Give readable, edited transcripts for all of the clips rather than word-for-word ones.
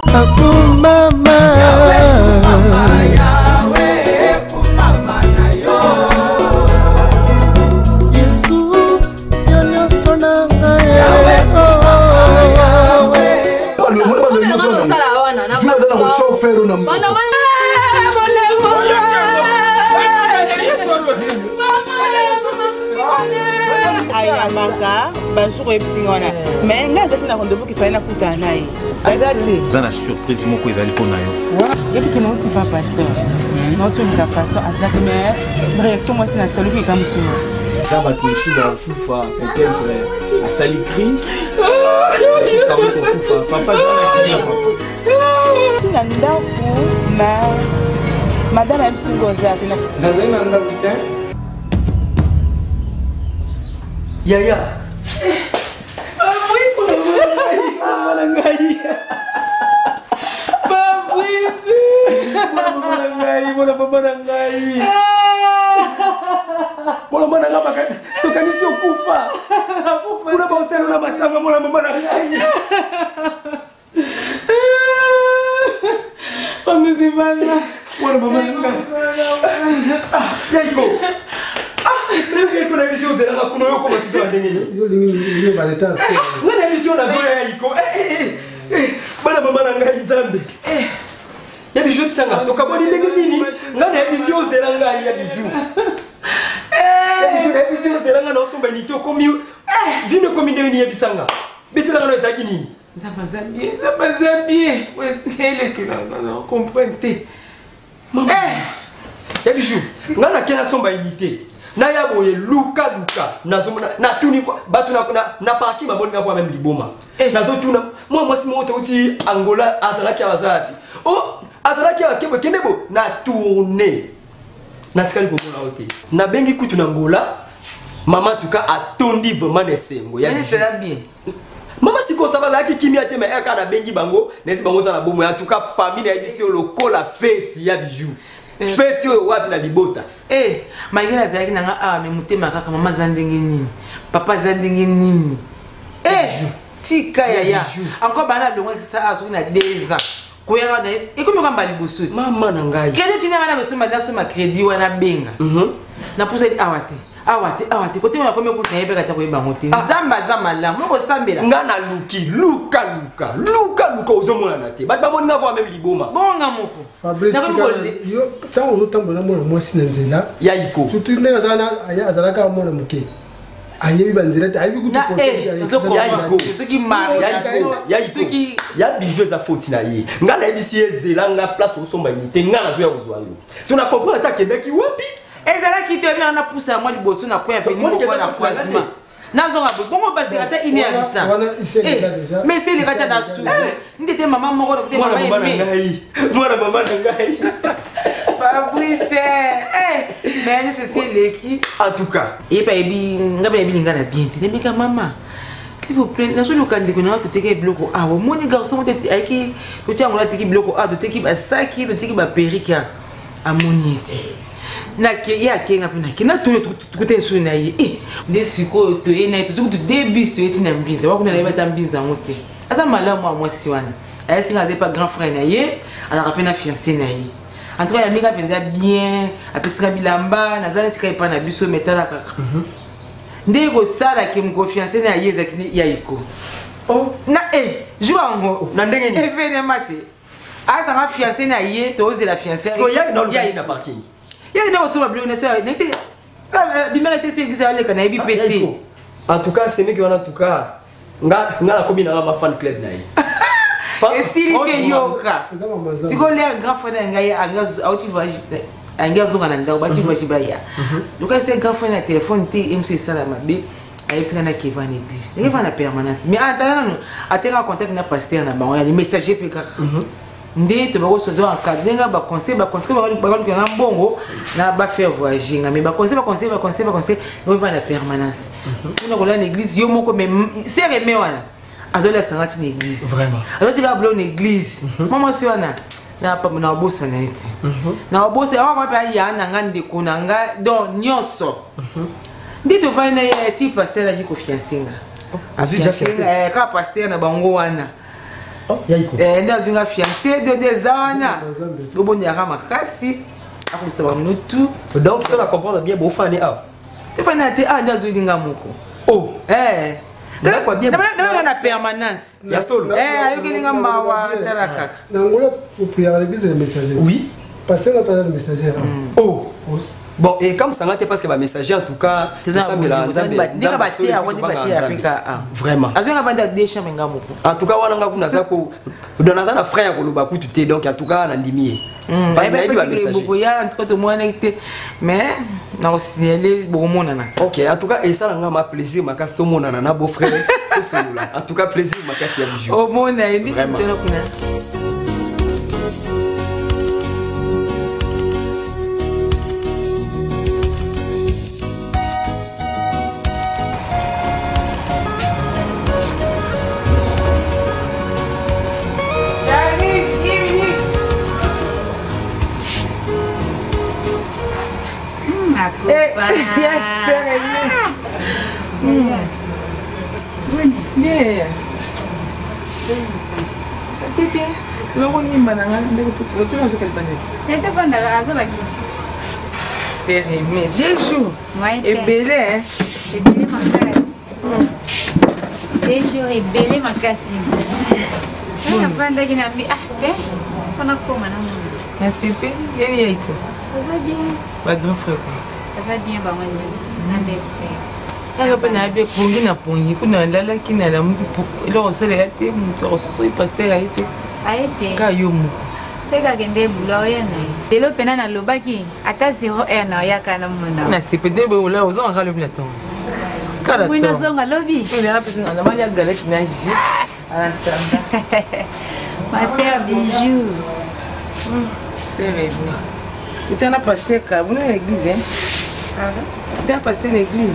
Mama Yesu nyonyo sonanga Ayamaka, bajou epsingona. Mais nga date na rendez-vous qui fallait na kutana yi. Exactement. Ça na surprise moko ezali pona yo. Et puis non, c'est pas pasteur. Non, tu es pasteur Azak mais réaction moi c'est na salut qui comme sinon. Ça va tout sur la fufa, peut-être à sali crise. C'est comme ton fufa. Papa ça na kina papa. Tu na ndako ma madame Epsingoza na. Nazai na ndako te. Yaya. Fabrice. Mama ngai. Fabrice. Mama ngai, mona baba ngai. Mona mwana ngaba tokanisi okufa. Kuna ba oselo na matanga mona mama ngai. Fabrice bana. Mona mama ngai. Yaiko. Lembra que na visão zera na kuno yoko basizo ndengeni. Yo lingi baleta. Na visão na zoya yaiko. Bana mama na ngai Nzambe. Ya bijou tsanga to kaboni ndenge nini? Na visão zera ngai ya bijou. Ya visão zera nga na osomba ni to komi. Vino komi ndenge ni ya bisanga. Betela nga no ezaki nini? Nzamba zabie. Ele que não comprendre. Mama. Ya bijou. Nga na kena somba unité. Na ya boye luka nazomona na tuni batu na parki mamoni ngavo même liboma nazotuna moi si moto uti Angola azalaki abazabi azalaki akebo kenebo na tourner na tikali ko mona ote na bengi kutu na Angola mama tuka atondi vraiment nesengo ya bien mama siko sabazaki kimia te mais eka na bengi bango nesi bango za na bomo ya tuka famille ya biso lokola fête ya bijou fête yo wapi na libota magina zaki nanga me mutema kaka mama zandenge nini papa zandenge nini tika ya encore bana longo ça aso na 2 ans koyanga na ikomi kamba libosuti mama na ngai kede tina bana besoma na crédit wana benga na pousa awate kote na komi kuta yebeka ta koyeba ngote zamba la moko sambela ngana luka ozomona na te bat bamoni ngavo même liboma bonga moko Fabrice yo tango notambola mona mwasi na nzela yaiko surtout ndenge azalaka mona muke ayebi banzela te ayebi kutu ya bijou za faute na ye ngana ebisi ezela nga place osomba unité ngana zo ya ozwalo si on a compris ta kendaki wapi ezala ki te bien na poussa moi liboso na ko ya fini mo ko na croisement nazo ngabo bongo basira ta ine ya dita mais c'est le gata da sou ndete mama moko de mama ngai mama ngai Fabrice mais c'est le qui en tout cas et pa ebi ngaba ebi ngana bien te nebika mama s'il vous plaît na solo kandi ko na to teke bloko awo moni garçon te aiki to tiango na teki bloko a to teki ba saki to teki ba perike a moniete na ke ya ke ngapi na ke na to kote su na yi de siko to e na to su to début to eti na mbiza wa kuna na beta mbiza ngote asa malamu a mwasi wana ayesi ngaze pas grand frère na ye ala rapena fiancé na yi en tout cas ya minga penza bien apesika bilamba nazana tika ipa na biso metala kaka ndeko sala ke mko fiancé na ye zakini ya iko na juango na ndenge ni événement te asa ma fiancé na ye to ose la fiancée parce que ya na parking ya na osoma bleu na so n'était bimela te so exisa ale kana ebi pété en tout cas c'est mieux en tout cas nga komi na ma fan club na ye et si que yoka si ko le grand frère na ngai auti voyage angazo ngana ndao ba ti voyage ba ya donc c'est grand frère na téléphone te MC sala mabe ayebisaka na keva na église keva na permanence mais attends ateka contact na pasteur na bango ya messager pe kaka ndé to bako sozo en cadenga ba conseil ba na mbongo na ba faire voyager mais ba conseil no va na permanence on a na église yo moko mais c'est remé wana azola sangati na église vraiment azoti ka blo na église mama si wana na pa na bossa na eti na bossa wa pa ya na ngande ko na nga don nyonso ndé to va na ti pasteur a ki confiance nga azu ja fiancé ka pasteur na bango wana Oh, yaiko. Dans une fiancée de des années. Le bon yara makasi. Après ça va nous tout. Donc ça la comprendre bien beau fan ah. Tu fais naté dans une ngamoko. Oh. Là quoi bien. Dans la permanence. Ya solo. Ayo kelinga mawa talaka. Nangola pour prier à l'église le messager. Oui. Pasteur n'a pas le messager. Oh. Bon, et comme ça, parce que ma messager, en tout cas, vraiment. En tout cas, on a un frère, donc en tout cas, on a dit mais on a signalé beaucoup de monde. Ok, en tout cas, et ça, on a plaisir, ma casse, tout le monde a un beau frère. En tout cas, plaisir, ma casse, il y a du jour. Au monde, vraiment. Ça va bien, bah moi je alors ben avec pongi na pongi kuna lala kina la mu lo sele yate mu to so pasteur aite ka yo mu seka kende bulo yana lelo pena na lobaki ata 0 1 na yaka na mona na CPD be ola ozo nga le platon kada to muna zonga lobi ile na personne na mali galette na ji ala ma sœur bijou c'est revenu tu en as passé ka vous à l'église hein tu as passé l'église.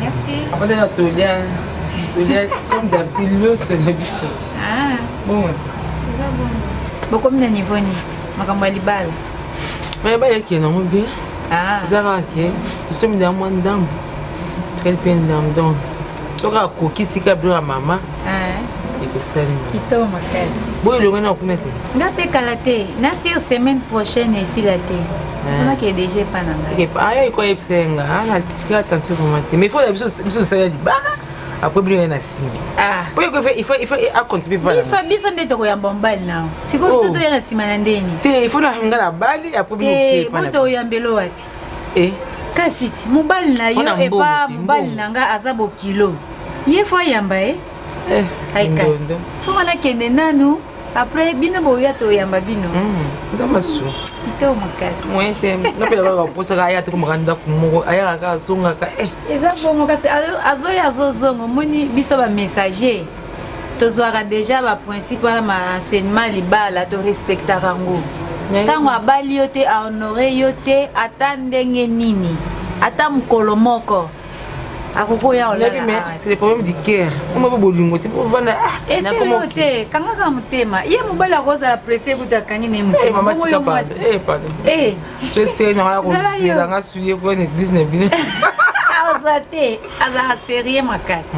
Merci. Après la tolia comme d'habitude l'eau sur le bistrot. Ah. Bon. Bon comme na niveau ni makambo libala. Mais ba yake na bien. Ah. Zara ke tu sommes dans mon ndambo. Tu es bien dans donc. Tu as coquille si kabla maman. Ah. Kito makasi. Boy le ngana okunete. Na pe kalate, na sur semaine prochaine ici la té. On a que déjà pas nanga. OK, ayo iko epsenga, na tika attention vraiment. Mais il faut biso ça ya libana. Après bien na simi. Ah. Il faut à contribuer pas. Biso ndeto ko ya bombali na. Siko biso to ya na sima na ndeni. Te il faut na ngala bali après bien OK pas. Moto ya mbelo wapi? Kasiti, mobali na yo e pa mobali nanga azabo kilo. Ye fo yamba Ay kasi. Fuma na kende nanu. Après bino boya to yamba bino. Ngama su. Kito makasi. Mwete ngapela ba posa ga ya to kumaganda kumungo aya ka songa ka Eza bongo kasi azoya azozongo moni biso ba messager. Tozwaka déjà ba principe ma enseignement libala to respecta kango. Tango abali yo te a honorer yo te ata ndenge nini. Ata mkolo moko. C'est le problème du cœur. On m'a pas bolingo, tu peux vendre. Et c'est l'autre. Quand on a un thème, il y a mon bal à rose à la presse, vous t'as gagné une mouille. Maman, tu n'as pas. Pardon. Je sais, dans la rose, dans la souillée pour une église, n'est bien. Azate, aza sérieux ma casse.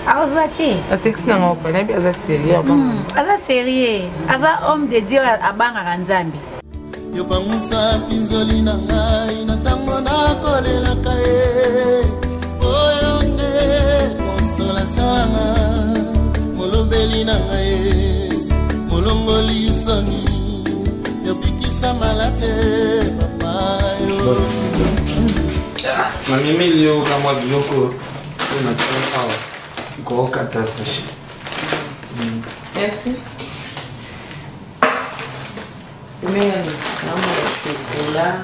Azate. C'est que c'est non pas, n'est bien sérieux. Aza sérieux. Aza homme de Dieu à banga ranzambi. Yo pangusa pinzoli na ngai na tango na kolela kae. Molobeli na ngai molongoli soni yobikisa malade papa yo mami milio kama biloko na tao ko kata sashi. Merci. Mais chocolat.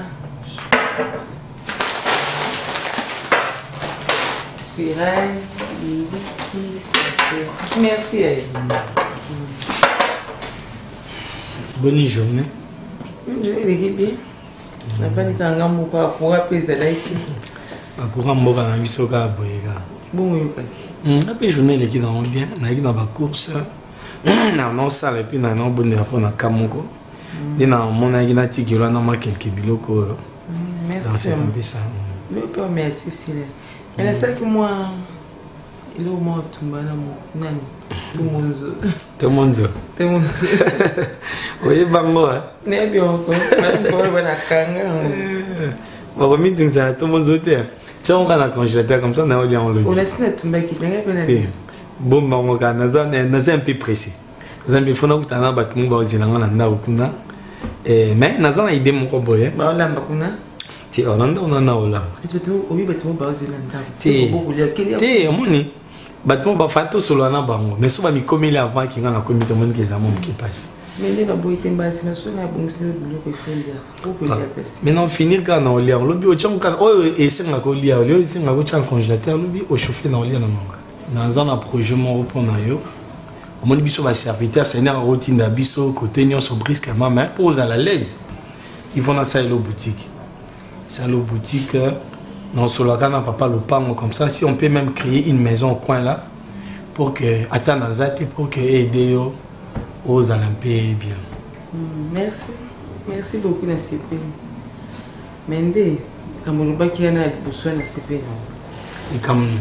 Spirale, liquide. Merci. Bonne journée. Je vais bien. Na pas ni kanga moko akura pesa like. Akura mboka na biso ka boyeka. Bon yo kasi. Après journée les qui dans bien, na qui dans ba course. Na non ça et puis na non bonne rapport na kamoko. Et na mon na qui na tikilo na ma quelques biloko. Merci. C'est un peu ça. Le père merci. Mais la seule que moi Il est au moins tout le monde. Tout le monde. Oui, bango. N'est bien encore. Bon, remis tout ça, tout le monde. Tu as un congélateur comme ça, on a oublié en lobby. On a signé tout le monde. Bon, bango, on a un peu pressé. Nous avons fait un bâtiment qui est en train mais nous avons idée mon comboy. On a un bâtiment ba fato solo na bango mais so ba mi komeli avant ki ngana komite mon ki za mon qui passe mais les na boité mbasi mais so na bon si bilo ko folia ko lia pesi mais non finir quand on lia on lobi o chon kan o esenga ko lia o lia esenga ko chan congélateur lobi o chauffer na lia na manga dans un projet mon repona yo mon biso ba serviteur c'est une routine da biso côté nyonso brusquement mais pose à la l'aise ils vont dans ça le boutique c'est le boutique. Non, sur la canne, papa le pango comme ça. Si on peut même créer une maison au coin là, pour que attendre pour que aider aux Olympiens bien. Merci, merci beaucoup na CP. Mende, comme on va qu'il y a un besoin na CP non. Et comme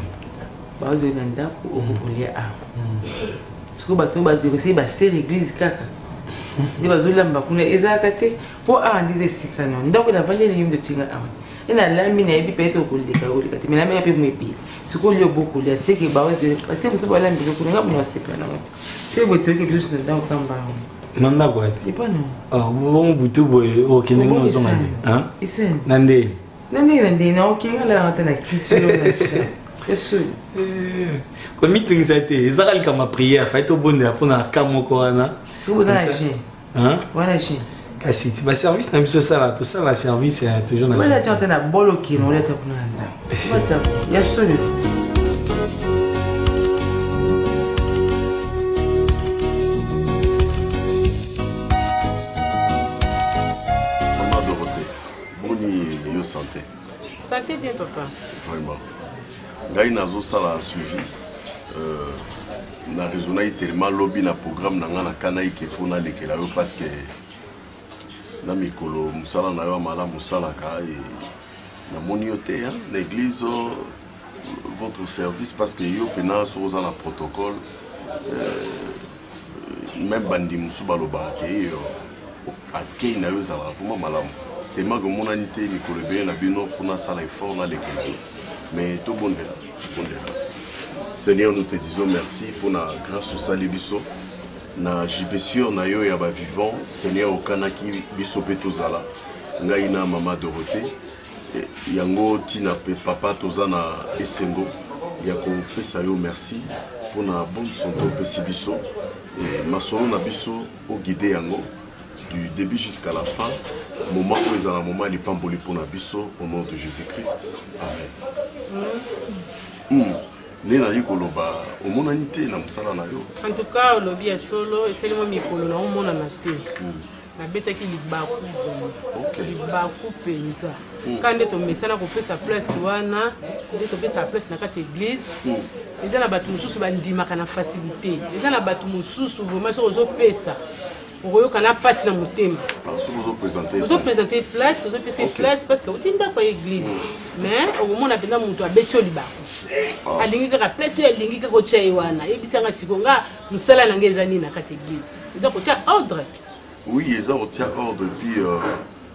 bah je n'anda pour obulia a. Ce que bateau base de c'est c'est l'église kaka. Ni bazo lamba kuna ezakate pour a ndize sikano. Donc on a vendu les de tinga a. Et la lamine est peut-être au coulé, mais la mère peut me payer. Ce qu'on lui a beaucoup, c'est que parce que vous savez, la mine, vous n'avez pas c'est pas non. C'est votre truc que vous êtes dans le camp. Non, d'accord. Et pas non. Ah, bon, vous tout, ok, nous sommes hein? Ici. Nandé. Nandé, non, ok, là, on a la culture. C'est sûr. Comme il ça a été, ça a comme ma prière, fait au bon de pour la Kamokona. Si vous avez agi. Hein? Voilà, agi. Si tu vas service, tu as ça là, tout ça, la service, c'est toujours la chose. Tu as un bolo qui nous est à il y a ce Maman Dorothée, boni yo santé. Santé bien, papa. Vraiment. Ngai nazo sala suivi. Na raisonné tellement lobby na programme na ngana kana ikefo na lekela yo parce que na mikolo musala na yo mala musala ka et na monioté l'église votre service parce que yo pena so za na protocole même bandi musuba lo ba ke yo akei na yo za la vraiment malamu tellement que mon anité mikolo be na bino funa sala effort na l'église mais tout bon de Seigneur, nous te disons merci pour la grâce au salut biso. Na jibesio na yo ya ba vivant Seigneur okanaki biso pe tozala ngai na mama Dorothée yango tina pe papa tozana esengo ya ko pesa yo merci pour na bonne santé pesi biso et masolo na biso o guider yango du début jusqu'à la fin moment où ezala moment li pamboli pour na biso au nom de Jésus-Christ amen. Nena yikoloba omonanité na musala na yo. En tout cas, lobby est solo et c'est le même mikolo na omona na te. Na betaki libaku vraiment. OK. Libaku penza. Quand on met ça na ko pesa place wana, on pesa place na kati église. Eza na batu mususu bandimaka na facilité. Eza na batu mususu vraiment so ozo pesa. Oyo kana passe na motema. Parce que vous présentez place, vous présentez place parce que vous tinda kwa église. Mais au moment na penda mutu abetio libaku. Alingi ka place yo alingi ka ko chai wana. Yebisanga sikonga musala na ngeza nini na kati église. Eza ko tia ordre. Oui, eza ko tia ordre puis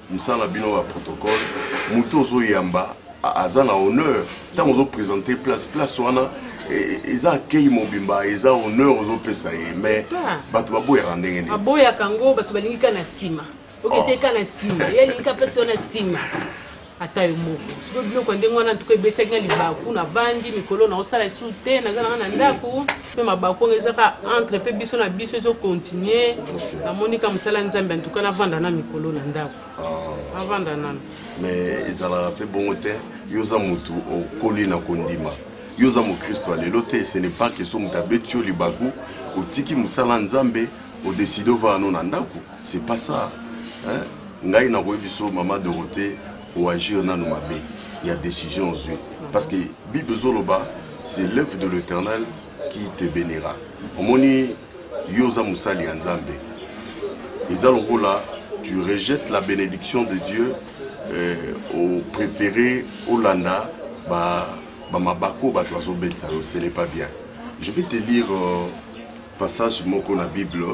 musala bino wa protocole. Mutu ozo yamba azana honneur. Tant ozo présenter place wana eza akei mobimba eza honneur aux pesa mais bato baboya ndenge ni baboya kango bato balingi kana sima okete kana sima yeli ka pesa na sima ata yo moko siko biloko ndenge wana ntuko ebetaki libaku na bandi mikolo na osala isute na zana na ndako pe mabako ngezaka entre pe biso na biso ezo continuer na monika musala nzambe ntuka na vanda na mikolo na ndako na vanda nana mais ezala pe bongote yoza mutu okoli na kondima yoza mo Christo alelote ce n'est pas que so mutabetio libaku otiki musala nzambe o décider va non ndako c'est pas ça hein ngai na koyebiso mama Dorothée o agir na no mabe il y a décision aux yeux parce que Bible zoloba c'est l'œuvre de l'Éternel qui te bénira omoni yoza musali nzambe ezalokola tu rejettes la bénédiction de Dieu au préféré Olanda ba Bamabako, Batoazo Betsa, ce n'est pas bien. Je vais te lire passage moko na Bible.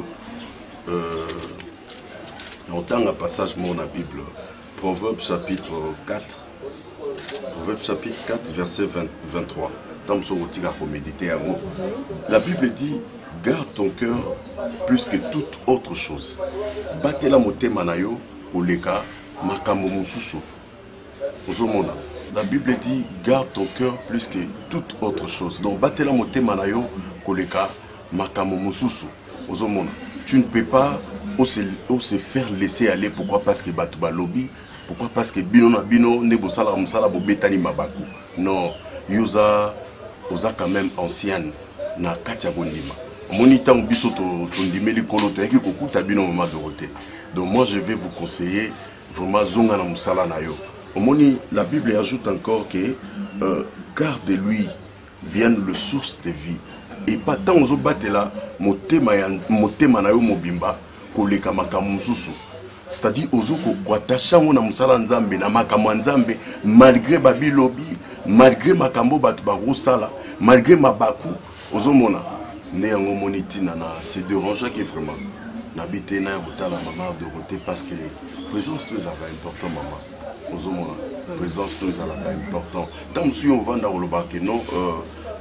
Longtemps un passage moko na Bible. Proverbe chapitre 4. Proverbe chapitre 4, verset 23. La Bible dit, garde ton cœur plus que toute autre chose. Batela motema na yo koleka makambo mususu. La Bible dit, garde ton cœur plus que toute autre chose. Donc batela motema na yo koleka makambo mususu. Tu ne peux pas se faire laisser aller. Pourquoi? Parce que batuba lobby. Pourquoi? Parce que bino na bino nebo sala musala bo betani mabaku. Non, yoza quand même ancienne na katia bondima. Monita mbiso to ndimeli kolo to yaki kokuta bino mama Dorothée. Donc moi je vais vous conseiller vraiment zonga na musala na yo. Omoni, la Bible ajoute encore que car de lui viennent le source de vie. Et pas tant ozo batela motema na yo mobimba koleka makamususu. C'est-à-dire ozoko kwatacha na musala nzambe na makambo nzambe malgré babilobi, malgré makambo batu barosala, malgré mabaku ozomona ne yango monitina na c'est dérangeant qui vraiment n'habiter na botala maman Dorothée parce que présence nous avait important maman ozomona présence nous avait important tant si on va dans le bac non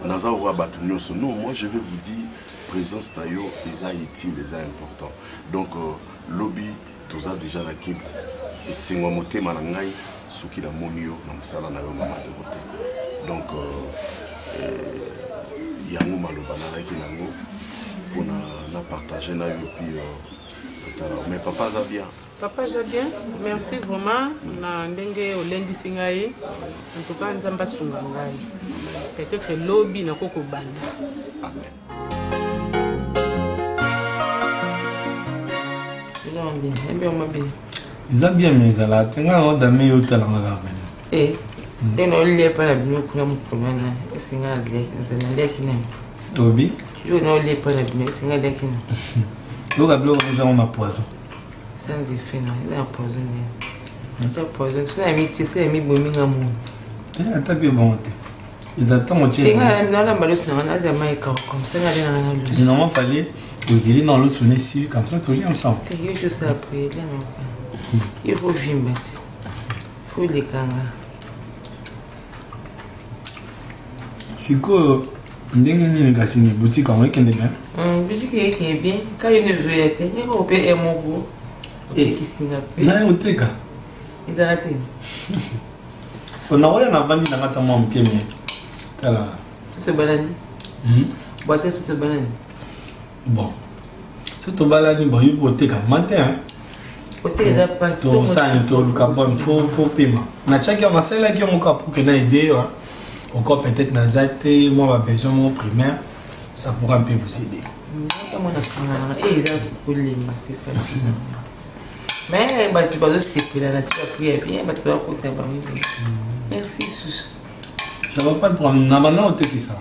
naza wa batu nyoso non moi je vais vous dire présence na yo les a utile les a important donc lobby tous a déjà la kilt et si moi motema na ngai suki la monio na musala na yo maman Dorothée donc yango maloba na ki nango pour na partager na yo puis mais papa za bien. Papa za bien. Merci vraiment na ndenge olendisi ngai. En tout cas nzamba sunga ngai. Peut-être lobby na koko banda. Amen. Non bien, bien on m'a bien. Ils a bien mis à la tenga on da me yota la ngala. Eh. Tena ole para bino kuna mkolwana esinga le nzana kina. Tobi. Je n'ai ole para bino esinga le kina. Loka blo on a poison. Sans effet non, il a poison. Il a poison, c'est amitié, c'est ami bominga mo. Eh ata bien bon. Ils attendent mon chien. Et là la balos na na zama comme ça là na na. Il normalement fallait vous irez dans l'eau sous les cils comme ça tous les ensemble. Je sais après là non. Il faut vimba. Il faut les kanga. Si quoi ndenge ni ngasini boutique en week-end bien. Boutique est bien. Quand il ne veut être, il va au payer mon goût. Et qui s'ingapé. Là au teka. Ils arrêtent. On a rien à vendre dans ta maman qui est tala. Tout balani. Boîte tout balani. Bon. Tout balani bon il faut teka matin. Au teka passe tout ça tout le carbone faut paiement. Na chaki ma sela qui on pour que na idée. Encore peut-être dans cette moi ma besoin mon primaire ça pourra un peu vous aider. C'est facile. Mais tu vas aussi là tu vas prier bien tu vas côté merci sous. Ça va pas prendre na maintenant au qui ça.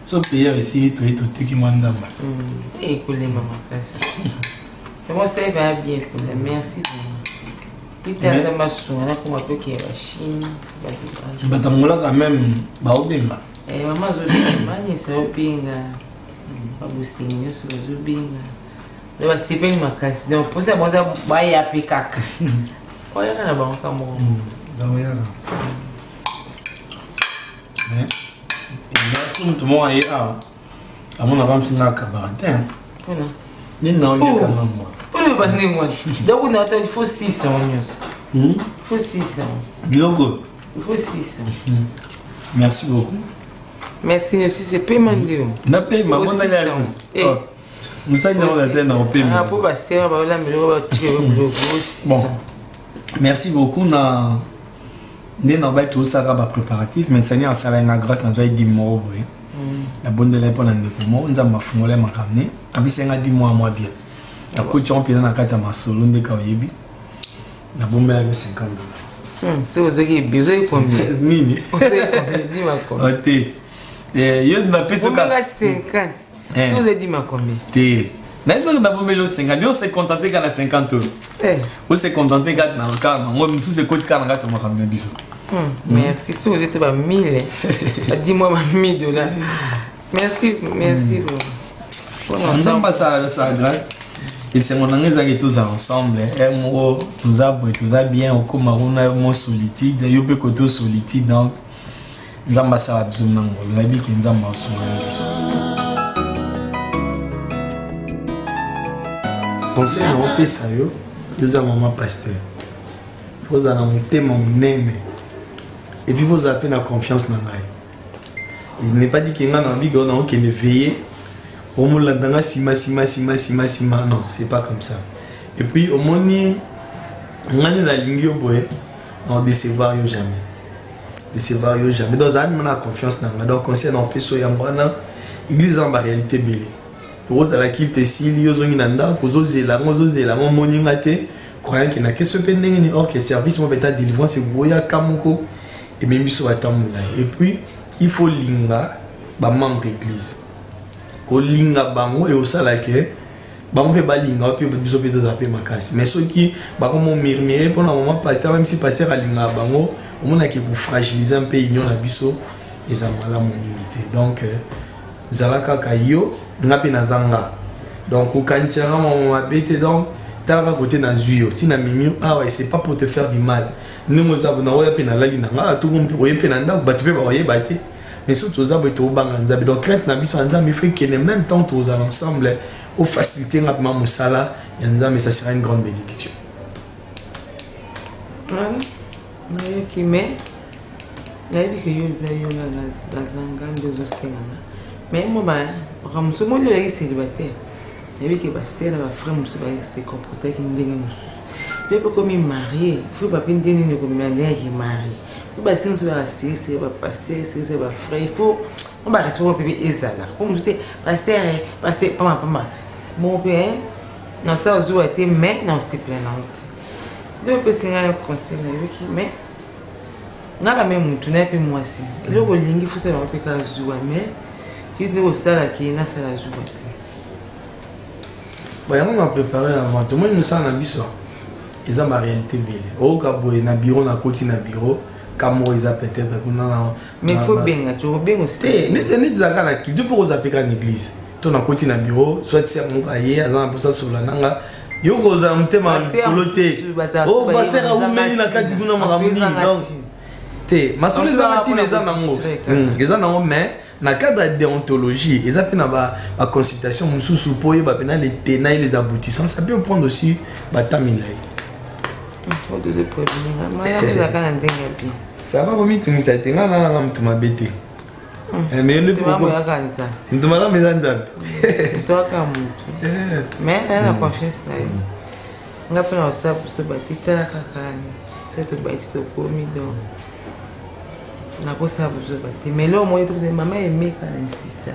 Sauf hier ici tout qui manda mal. Et coller maman face. Moi ça va bien merci. Peter Damasu, on a comme un peu qui est la Chine. Batamola quand même, baobinga. Eh maman Zobinga, ça obinga. Babusinyo so Zobinga. Donc c'est pas une macasse. Donc pour ça bon ça ba ya pikak. Oya kana ba kamo. Ba oya. Mais tout le monde est à mon avant singa kabatin. Voilà. Ni na oya quand même moi. Pour le battre moi. Donc on a il faut 600 Il faut 600. Biogo. Il faut 600. Merci beaucoup. Merci aussi c'est paiement de. Na paiement on a la chose. Musa na la scène au paiement. Ah pour passer ba la melo ba tirer le bon. Merci beaucoup na na ba tout ça ba préparatif mais Seigneur ça la grâce na zoy 10 mois oui. La bonne de la pour ndeko mo nzamba fungola makamne abisenga 10 mois moi bien. La couture en na kata masolo ndeka oyebi. Na bombe la 50 $. C'est aux qui besoin combien mini. On sait combien dis-moi combien. OK. Yo na peso ka 50. C'est aux dit ma combien. Té. Même si on a bombe le 50, on s'est contenté qu'à la 50 €. On s'est contenté qu'à na ka, moi sous ce côté ka na ka ça m'a ramené biso. Merci. Si vous êtes $1000, dis-moi $1000. Merci. On n'a pas ça grâce. Et c'est mon ami qui tous ensemble. Tous bien. Au Cameroun, on solitude. Il y a beaucoup solitude. Donc, nous avons ça absolument. Vous avez dit que nous avons ça. Conseil à Europe, ça y est. Nous avons maman pasteur. Vous avez monté mon nez. Et puis vous avez la confiance dans moi. Il n'est pas dit qu'il y a un envie qui est veillé. Au moins là dans sima. Non, c'est pas comme ça. Et puis au moins on a la ligne au bout. On décevoir jamais. Dans un on a confiance dans moi. Donc conseil dans peso ya mwana église en réalité belle. Pour la qui te si yo zongi nanda ko zozela mo moni ngate croyant qu'il n'a que ce pending or que service mo beta délivrance c'est boya kamuko et même biso atamula. Et puis il faut linga ba membre église. Ko linga bango et osala ke bango pe balinga pe biso pe doza pe makasi. Mais ceux qui ba comme murmurer pour le moment pasteur même si pasteur a linga bango on a qui pour fragiliser un peu union na biso et ça mala mon unité. Donc zalaka kayo ngapi nazanga. Donc au cancer mon abete donc t'as côté na zuyo tina mimi ah ouais c'est pas pour te faire du mal. Nous nous avons na pe na lali na tout monde pour pe na ndako batu pe ba oye bate. Mais surtout aux abos au bang nzabi donc crête na biso nzabi fait que en même temps tous ensemble au faciliter rapidement musala nzabi ça sera une grande bénédiction. Voilà. Qui met la vie que yo zayo la zanga de zostena. Mais moi ba comme ce monde est célibataire. La vie que pasteur la frère musu ba se comporter qui ndenge musu. Le peu comme marié, faut pas pinter ni comme manière qui marié. Bah si on se va rester, c'est pas pasteur, c'est pas frère, il faut on va rester pour bébé ezala. Comme je dis pasteur pas ma. Mon père non ça aux été mais non c'est plaignante. Deux personnes un conseil qui mais na la même mutu na pe moi si. Le rolingi faut ça on peut ka zuwa mais il nous sala qui na sala zuwa. Bah on a préparé avant tout le monde nous ça na biso. Ils ont ma réalité belle. Au Gabon na bureau na côté na bureau. Kamoriza peut-être mais il faut bien tu veux bien aussi n'est zakana qui tu peux aux appeler en église ton à côté na bureau soit c'est mon cahier avant pour ça sur la nanga yo goza mtema kolote oh pasteur a oumeli na kati kuna makamuni donc te masolo za matine za nango eza nango mais na cadre de déontologie ils appellent ba consultation mususu po ba pena les tenants et les aboutissants ça peut prendre aussi ba tamilai ça va comme tu me sais tu n'as tu m'as bêté mais le problème tu m'as la maison toi comme mais elle a confiance là on a pris ça pour se battre c'est tout bâti tout commis donc on a pas ça pour se battre mais là au moins tu sais maman aimé quand elle insiste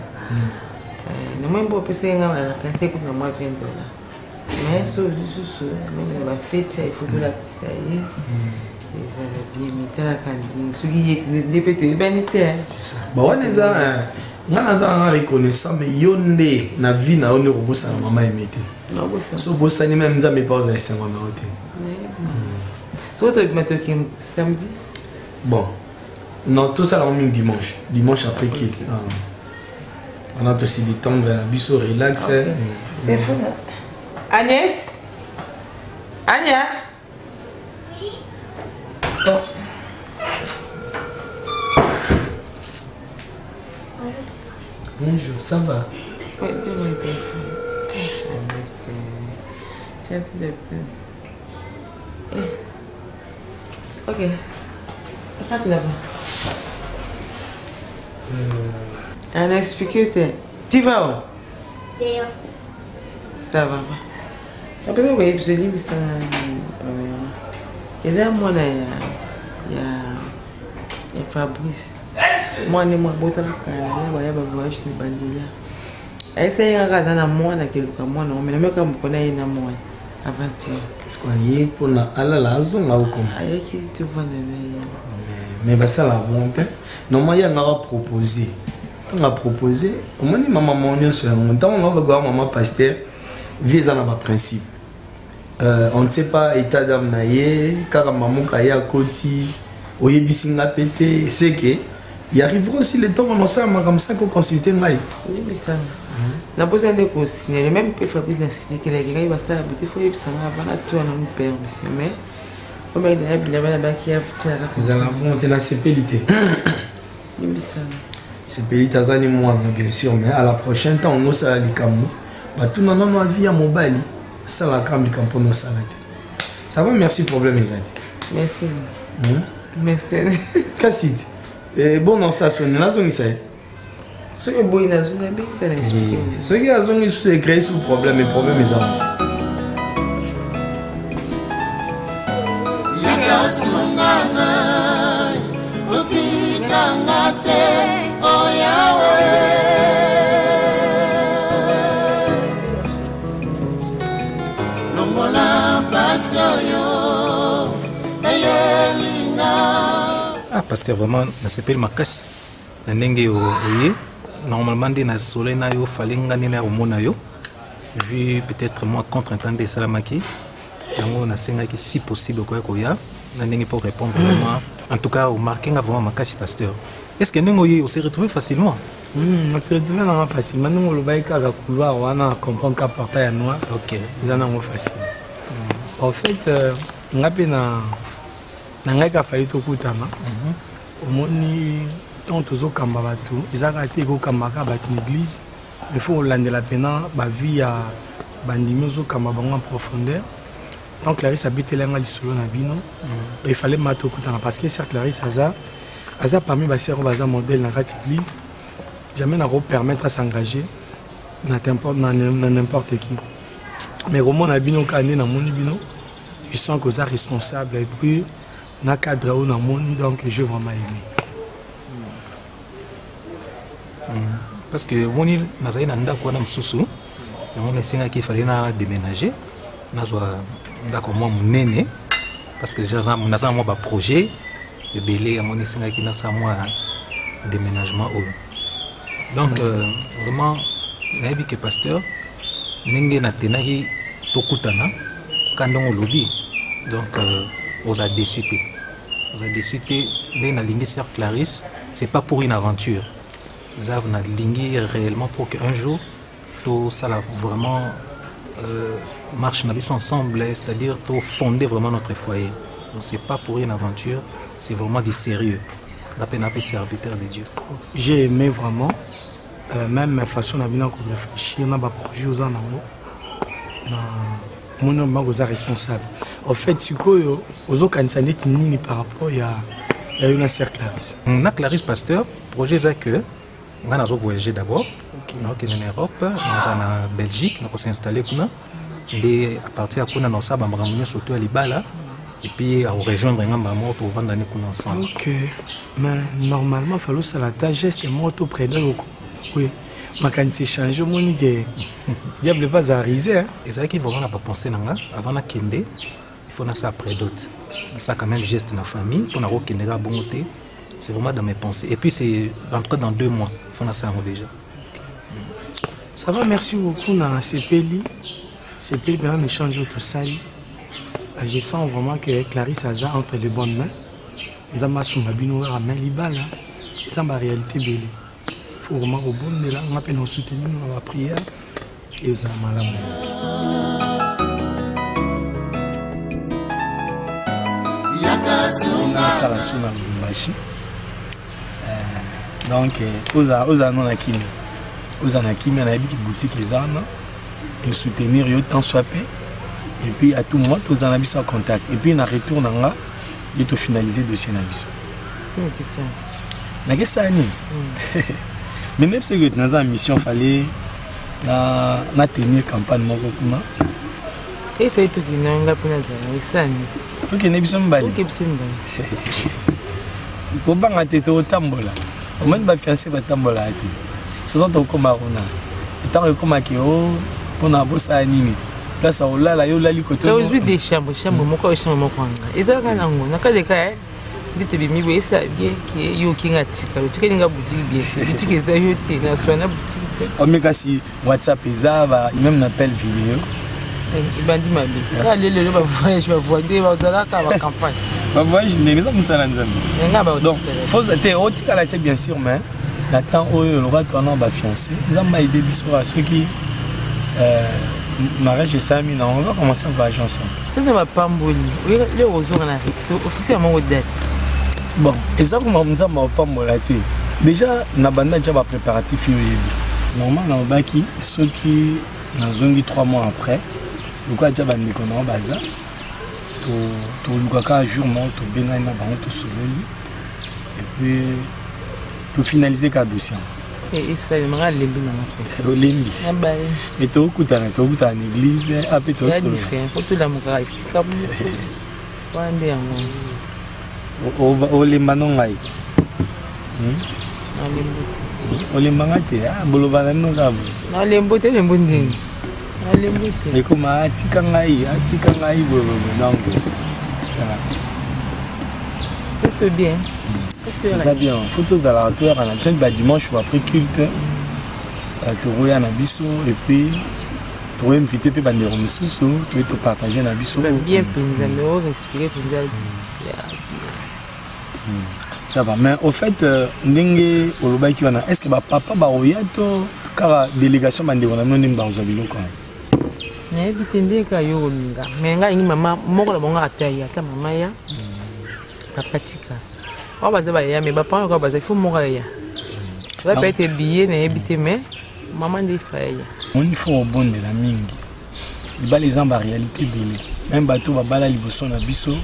ne moi pas penser à la quantité que moi $20 mais sur même la fête il faut tout la tisser et ça va bien mettre la cantine ce qui est des petits bénéfices c'est ça bon on est là on a reconnaissant mais yonde na vie na on est ça maman aimete non bossa so bossa ni même ça me pose à 5 mois so tu mettre qui samedi bon non tout ça on dimanche après qu'il on a aussi du temps de la biso relax c'est fou Agnès Anya oh. Bonjour, ça va? Oui, donne-moi le téléphone. Agnès, tiens, tu te plaît. Ok. Regarde là-bas. Agnès, tu vas où? Ça va. Après, vous voyez, je dis, ça. Et là, moi, il y a Fabrice. Moi, je suis voyage de Bandia. Et c'est un gars dans moi, mais je ne connais pas moi avant-hier. Est-ce qu'on y est pour la zone là ou comment? Tu vois, mais ça la bombe. Normalement, il y a proposé. On a proposé. Comment dit maman, on sur un temps, on va voir maman pasteur. Visa n'a pas principe. On ne sait pas état d'âme naïe, car maman kaya koti, Oyebisinga pété, c'est que il arrivera aussi le temps où on s'en comme ça qu'on consulte mal. Oui, mais ça. Na besoin de continuer. Même peut Fabrice n'a signé que les gars il va ça beauté faut y ça avant la toi non père monsieur mais comme il a bien la qui a fait ils allaient monter la CPLité. Oui, mais ça. CPLité azali moi bien sûr mais à la prochaine temps on ça li kamu. Ba tout non non vie à mobile. Ça la cam li campo no ça. Ça va merci problème exact. Merci. Merci. Kassit. Et bon non ça sonne là zone ça. Ce que boy na zone bien faire expliquer. Ce qui a zone sous créer sous problème et problème est ça. Yaka sungana utika ngate oyawe Longola pasioyo eyelinga. Ah, pasteur, vraiment, ça s'appelle ma casse. Normalement, dans le soleil, il fallait vu peut-être moi contre-entendre Salamaki. Si possible, pour répondre vraiment. En tout cas, au marquing vraiment ma casse, pasteur. Est-ce que nous se retrouve facilement? On se retrouve facilement. Nous, le bail à la couloir, on a compris qu'à porter à noir. Ok. Ils en ont facile. En fait, on a nanga fali to kutama omoni tant tozo kamba batu izaka te ko kamba ka bat l'église il faut landela pena ba vie ya bandimi zo kamba bango en profondeur donc Clarisse habite lenga lisolo na bino il fallait mato kutana parce que certes Clarisse aza parmi ba sœurs baza modèle na rat église jamais na permettre à s'engager na n'importe qui mais comment na bino kané na moni bino ils sont que ça responsable et puis na cadre où na moni donc je vraiment aimé parce que moni nazali na ndako na msusu on esenga ki fallait na déménager nazwa ndako moi munene parce que déjà naza moi ba projet et belé mon esenga ki na sa moi déménagement au donc vraiment nayebi que pasteur ndenge na tenaki tokutana kandongo lobi donc aux a déçu. Vous avez décidé de Sœur Clarisse, c'est pas pour une aventure. Nous avons lingué réellement pour qu'un jour, tout ça vraiment marche ensemble, c'est-à-dire tout fonder vraiment notre foyer. Donc c'est pas pour une aventure, c'est vraiment du sérieux. La peine serviteur de Dieu. J'ai aimé vraiment, même ma façon de réfléchir, on a projet aux années. Mon homme est responsable. En fait, ce que vous avez par rapport à une Sœur Clarisse. On a Clarisse Pasteur, projet c'est que on a voyagé d'abord, on en Europe, on en Belgique, on s'est installé et à partir de là, on s'est ramené surtout à Libala et puis à rejoindre un maman pour vendre l'année ensemble. Ok, mais normalement, il faut que la tâche geste est mort auprès de nous. Oui. Mais quand c'est changé, il n'y a pas à arriver. Et c'est qu'il faut vraiment pas penser avant de kende, il faut ça après d'autres. Ça quand même geste dans la famille, pour avoir kende la bonté, c'est vraiment dans mes pensées. Et puis c'est dans 2 mois, il faut ça déjà. Ça va, merci beaucoup dans CPLI. CPLI pendant l'échange tout ça. Je sens vraiment que Clarisse a entre les bonnes mains. Nous avons ma bino à main libala. C'est ma réalité belle. Il faut vraiment au bon de là, on appelle nous soutenir dans la prière et aux amalams. Ça la souna Lubumbashi. Donc, aux anon à Kimi. Aux anon à Kimi, on a habité boutique les armes. Et soutenir autant soit paix. Et puis à tout moment, tous en habits en contact. Et puis on retourne en là, il faut finaliser le dossier en habits. C'est ça. Mais qu'est-ce que ça a? Mais même si dans la mission, il fallait tenir campagne. Il fallait tout qu'il y ait un peu de ça. Tout qu'il y ait un peu de ça. Il faut pas que tu aies tambola. Au moins, tu fiancé va tambola. Souvent, tu as comme Arona. Tu as comme Akio, on a bossé à Nini. Place à Ola, là, il y a le côté. Tu as des chambres, mon corps, chambre. Et ça, quand on a des cas, tu as mis ça bien qui est yoking à Tika. Tu as une boutique bien. Tu as une boutique. On met si WhatsApp et ça, même un appel vidéo. Il m'a dit ma vie. Quand le voyage, je vais voir des campagnes. voyage ndenge eza mosala nzambe donc faut te otikala te bien sûr mais na temps oyo loka toana bafiancé nzambe aide biso soki mariage esami na on va commencer un voyage ensemble c'est ma pamboli le ozonga na recto officiellement au date bon eza comme nzambe opambola te déjà na banda déjà ba préparatif yo yebi normalement na obaki soki nazongi 3 mois après loka déjà bandeko na baza to lukaka jour moko tobengani na bango tosololi et puis tofinalize ka dossier esalemaka lembi nanga olembi me tokutana na église ape tosolola po tolamukaka esika wana nde yango olemba no ngai olembanga te boloba na bino kabo nalembo te lembo ndenge ekoma atika ngai boye donc c'est bien ça bien faut tozala toyaka na biso badimanche après culte toroya na biso et puis toinvite mpe bandeko mosusu toye topartage na biso bien mpenza mais orespire mpenza ça va mais au fait ndenge olobaki wana est ce que bapapa baoya to kaka délégation bandeko na bino ndenge bazwa biloko nayebi te ndeka yo olinga mais ngai ngi mama moko na bango ataya ata mama ya papa tika oyo baza baya mais baparent oyo baza ifo moko aya oza peut être billet nayebi te mais mama nde ifa yaya moni fo obondela mingi libala eza baréalité ebele même bato babala liboso na biso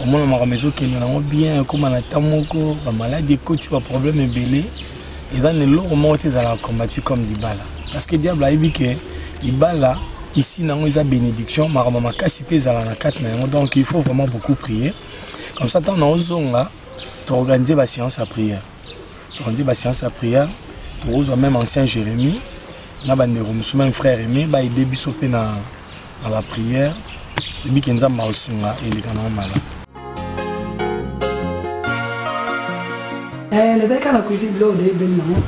omona makambo ezokende nango bien ekóma na ta moko bamaladi ekoti baproblème ebele eza na eloko moko te ezalaka combati comme libala parce que diable ayebi ke libala ici nango eza bénédiction makambo makasi mpe ezala na kati na yango donc il faut vraiment beaucoup prier comme ça ntango naozonga toorganize baséance à prière tokozwa même ancien Jérémie na bandeko mosusu même frère aimé baide biso mpe na baprière ebike nzambe aosunga eleka nango malamu nazalika na cuisine biloko nayebeli nango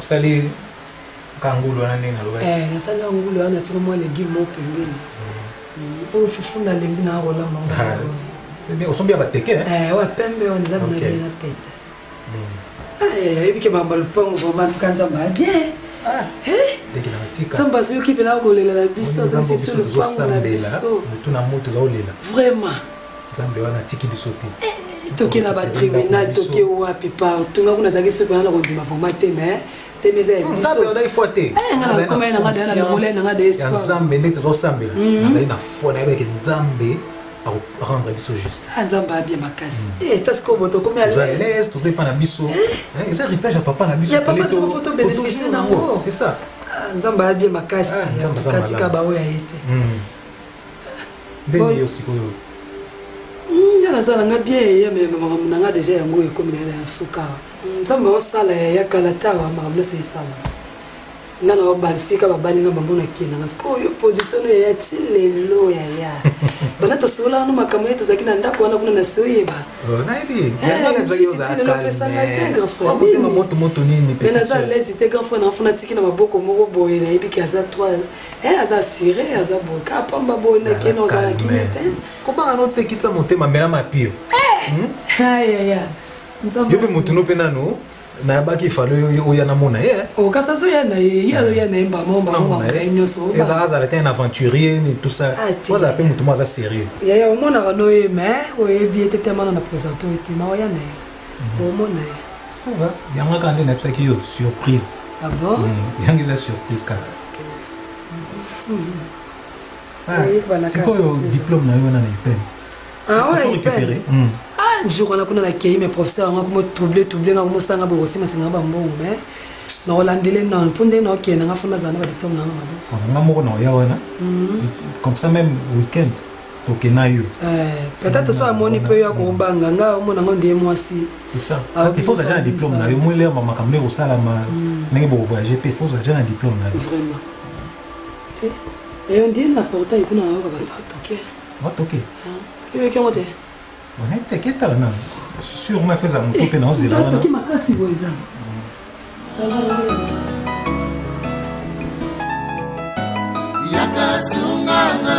osali kangulu wana ndenge naloba nasali ngulu wana tiko mwa légume moko pembeni oyo fufu na lembi na rolamba c'est bien osombi ya bateke ouais pembe wana eza bina bien na pete oyebike bamba lupango vraiment tuka nzambe bien nzambe azoyoki mpena kolela na biso azongisi biso lupango na biso tuna moto ozaolela vraiment nzambe wana atiki biso te toke na batribunal toke wapi partout nga kuna azalaki so mpena na kondima vraiment te mais temeza ya bisonzambe nde tozosambela nazali na foi nayebeke nzambe arendre biso justice nzambe abia makasi tasikobo tokomi alese tozali mpa na biso eza héritage ya papa na biso bénéficie nango c'est ça nzambe abia makasi katika baoyo aye te ndenge yo sikoyo nga nazalanga bien ya makambo nanga deja yango ekomi na ya suka nzambe osala ya kala tawa makambo nyonso esala nga na bansika babalinga bango nakendanga sikoyo position oyo ya ti lelo yaya bana tosola wano makambo ye tozalaki na ndako wana kuna na se oyeba me naza lesi te grand frère nafuna tiki na maboko moko boye nayebiki aza toi aza assiré aza boye ka pamba boye nakenda ozala kimia te kobanga notekitisa motema mela mapio ayaya yo mpe motu no mpe nano nayebaki falo oya namona ye okasi azoyana ye ye azoyana ye mbamombamomakai nyonso azala te un aventurier ni tout ça ozala mpe motu mo aza sérieux yaya omonaka no ye mais oyebi ye te temana na présente oyo te ma oyana ye omona ye yango kaka nde nayebisaki yo surprise yango eza surprise kaka sikoyo diplôme na yo wana na ipene jour wana kuna nakei mais professeur anga komo trouble nga komosanga boye kosimasinga bambongo mais nakolandele nano mpo nde naokende nga fona azala na badiplôme nanga mabanga moko na oya wana comme ça même week-end tokena yo peut-être so amoni mpe yo akobanga nga omonango ndiye mwasi parce qu'il faut aja na diplôme na yo moler makambo nde kosalama ndenge bokovoyage mpe faut aja na diplôme na yo vraiment eyo ndiye na portail kuna nayoka batoke batoke yoyoki yango te on est peut-être là non sûrement fait ça mon copain dans ce là là qui makasi boza ça va yakazunganga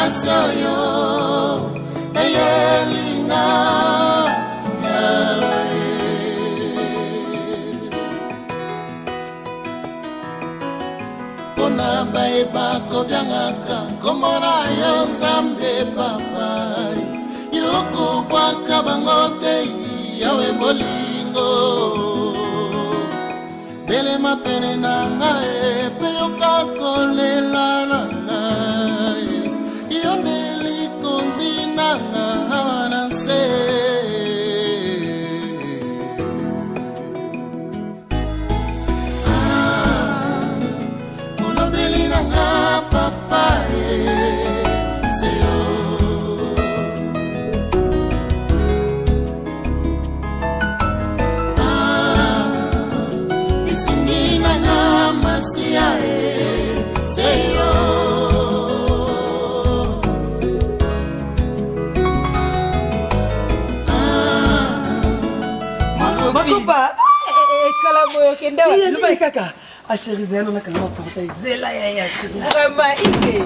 pasi oyo eyelinga mpona bayeba kobyangaka komona yo nzambe papa yokobwaka bango te yawe bolingo belema pene na ngai mpe yoka kolela na ngai yo nde likonzi na ngai na nse molobeli na ngai papa seyo Makopa ekala boyo kende luba kaka asherize no nakanga porta zela ya vraiment ike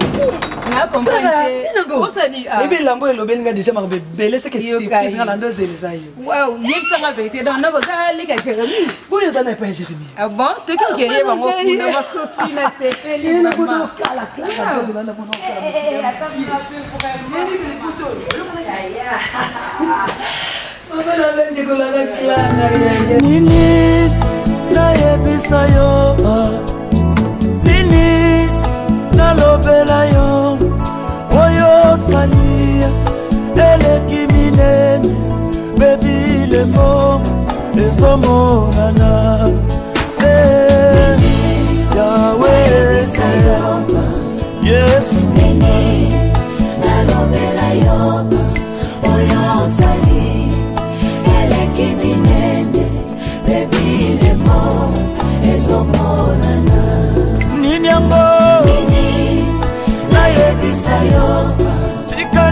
na comprendre osani ebe lambo elobeli nga déjà marbe belé c'est que surprise na ndo zela zayo wow yebisa nga vérité donc na boza lika Jérémy boyo zana pas Jérémy ah bon to ki kere ba mo kuna ma copine na sepeli maman kala kala ndo na bono kala attends un peu vraiment ni le couteau nini nayebisa yo nini nalobela yo oyo osali eleki minene bebilemo ezomonana yawe yesu nalobela yo oyo osali minende bebilemo ezomonana nini yango nayebisa yo tika